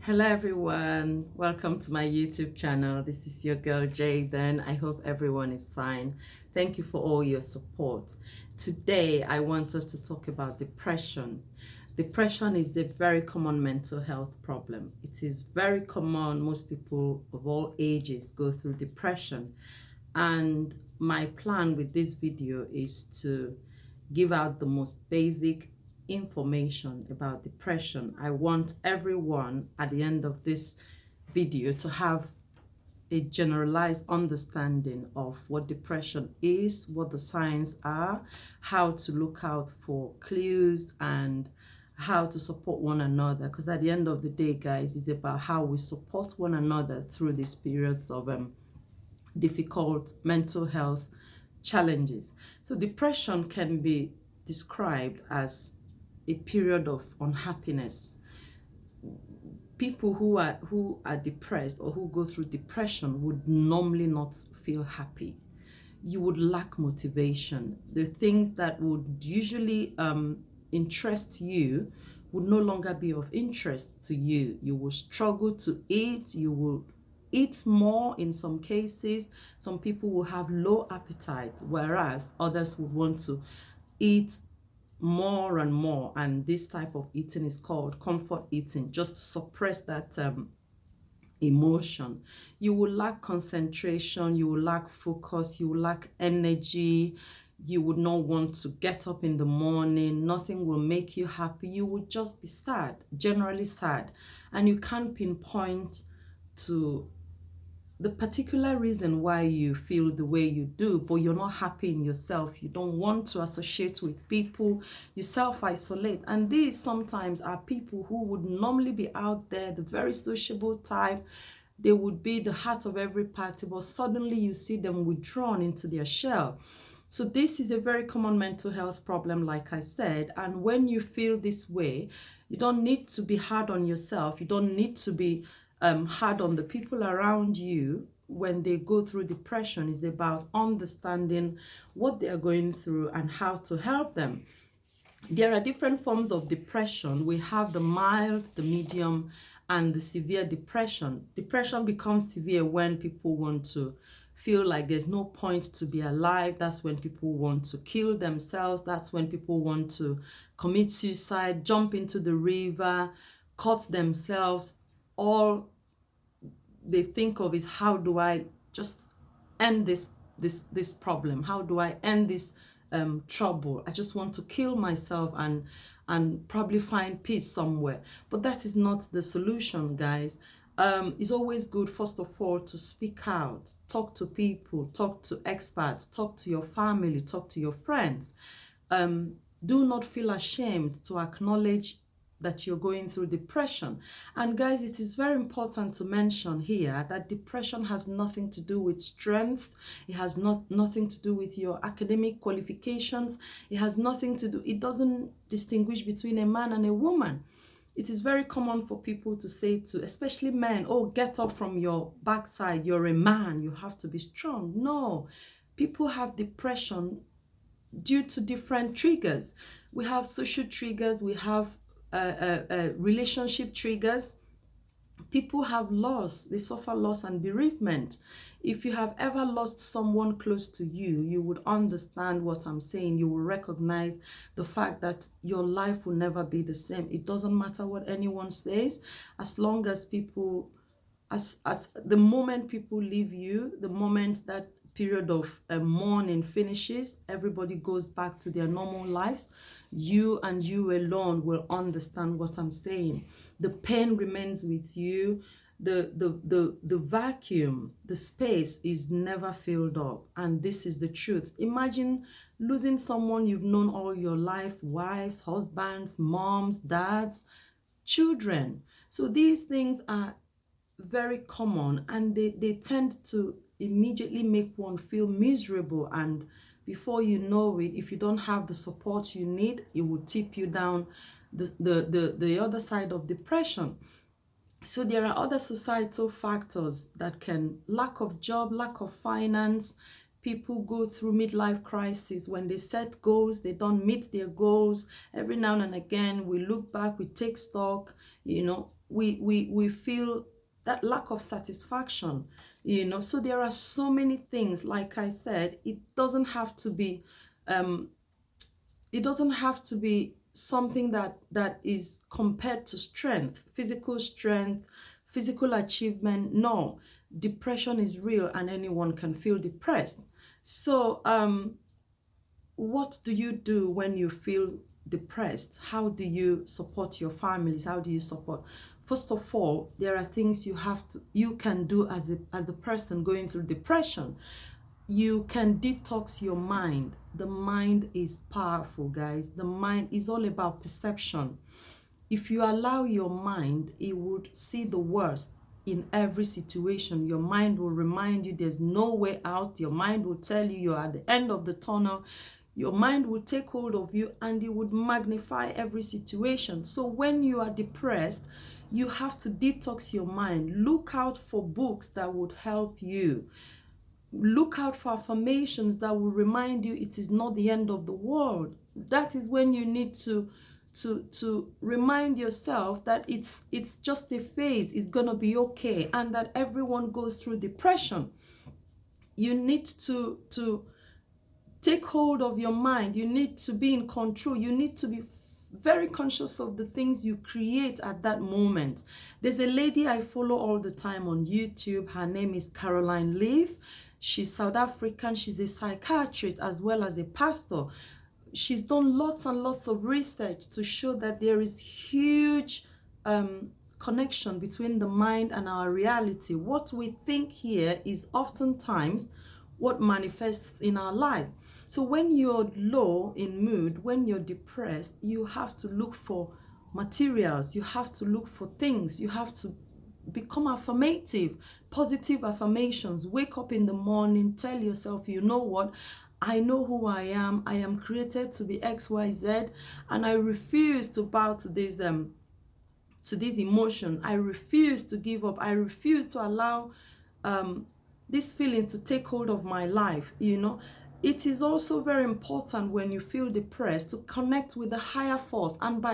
Hello everyone, welcome to my YouTube channel. This is your girl Jayden. I hope everyone is fine. Thank you for all your support. Today I want us to talk about depression. Depression is a very common mental health problem. It is very common. Most people of all ages go through depression. And my plan with this video is to give out the most basic information about depression. I want everyone at the end of this video to have a generalized understanding of what depression is, what the signs are, how to look out for clues, and how to support one another. Because at the end of the day, guys, it's about how we support one another through these periods of difficult mental health challenges. So depression can be described as a period of unhappiness. People who are depressed or who go through depression would normally not feel happy. You would lack motivation. The things that would usually interest you would no longer be of interest to you. You will struggle to eat. You will eat more in some cases. Some people will have low appetite, whereas others would want to eat more and more. And this type of eating is called comfort eating, just to suppress that emotion. You will lack concentration, you will lack focus, you will lack energy. You would not want to get up in the morning. Nothing will make you happy. You would just be sad, generally sad. And you can't pinpoint to the particular reason why you feel the way you do, but you're not happy in yourself. You don't want to associate with people. You self-isolate. And these sometimes are people who would normally be out there, the very sociable type. They would be the heart of every party, but suddenly you see them withdrawn into their shell. So this is a very common mental health problem, like I said. And when you feel this way, you don't need to be hard on yourself. You don't need to be hard on the people around you when they go through depression. Is about understanding what they are going through and how to help them. There are different forms of depression. We have the mild, the medium, and the severe depression. Depression becomes severe when people want to feel like there's no point to be alive. That's when people want to kill themselves. That's when people want to commit suicide, jump into the river, cut themselves. All they think of is, how do I just end this problem? How do I end this trouble? I just want to kill myself and probably find peace somewhere. But that is not the solution, guys. It's always good, first of all, to speak out, talk to people, talk to experts, talk to your family, talk to your friends. Do not feel ashamed to acknowledge that you're going through depression. And guys, it is very important to mention here that depression has nothing to do with strength. It has nothing to do with your academic qualifications. It has nothing to do, it doesn't distinguish between a man and a woman. It is very common for people to say to, especially men, oh, get up from your backside, you're a man, you have to be strong. No, people have depression due to different triggers. We have social triggers, we have relationship triggers. People have loss, they suffer loss and bereavement. If you have ever lost someone close to you, you would understand what I'm saying. You will recognize the fact that your life will never be the same. It doesn't matter what anyone says, as long as people, as the moment people leave you, the moment that period of mourning finishes, everybody goes back to their normal lives. You and you alone will understand what I'm saying. The pain remains with you. The vacuum, the space is never filled up. And this is the truth. Imagine losing someone you've known all your life, wives, husbands, moms, dads, children. So these things are very common, and they tend to immediately make one feel miserable, and before you know it, if you don't have the support you need, it will tip you down the other side of depression. So there are other societal factors that can, lack of job, lack of finance. People go through midlife crisis. When they set goals, they don't meet their goals. Every now and again, we look back, we take stock, we feel that lack of satisfaction, you know. So there are so many things. Like I said, it doesn't have to be something that is compared to strength, physical achievement. No, depression is real and anyone can feel depressed. So what do you do when you feel depressed? How do you support your families? How do you support? First of all, there are things you can do as the person going through depression. You can detox your mind. The mind is powerful, guys. The mind is all about perception. If you allow your mind, it would see the worst in every situation. Your mind will remind you there's no way out. Your mind will tell you you're at the end of the tunnel. Your mind will take hold of you and it would magnify every situation. So when you are depressed, you have to detox your mind. Look out for books that would help you. Look out for affirmations that will remind you it is not the end of the world. That is when you need to remind yourself that it's just a phase. It's gonna be okay, and that everyone goes through depression. You need to take hold of your mind. You need to be in control. You need to be very conscious of the things you create at that moment. There's a lady I follow all the time on YouTube. Her name is Caroline Leaf. She's South African. She's a psychiatrist as well as a pastor. She's done lots and lots of research to show that there is huge connection between the mind and our reality. What we think here is oftentimes what manifests in our lives. So when you're low in mood, when you're depressed, you have to look for materials, you have to look for things, you have to become affirmative, positive affirmations. Wake up in the morning, tell yourself, you know what? I know who I am created to be XYZ, and I refuse to bow to this emotion. I refuse to give up. I refuse to allow these feelings to take hold of my life, you know. It is also very important when you feel depressed to connect with the higher force, and by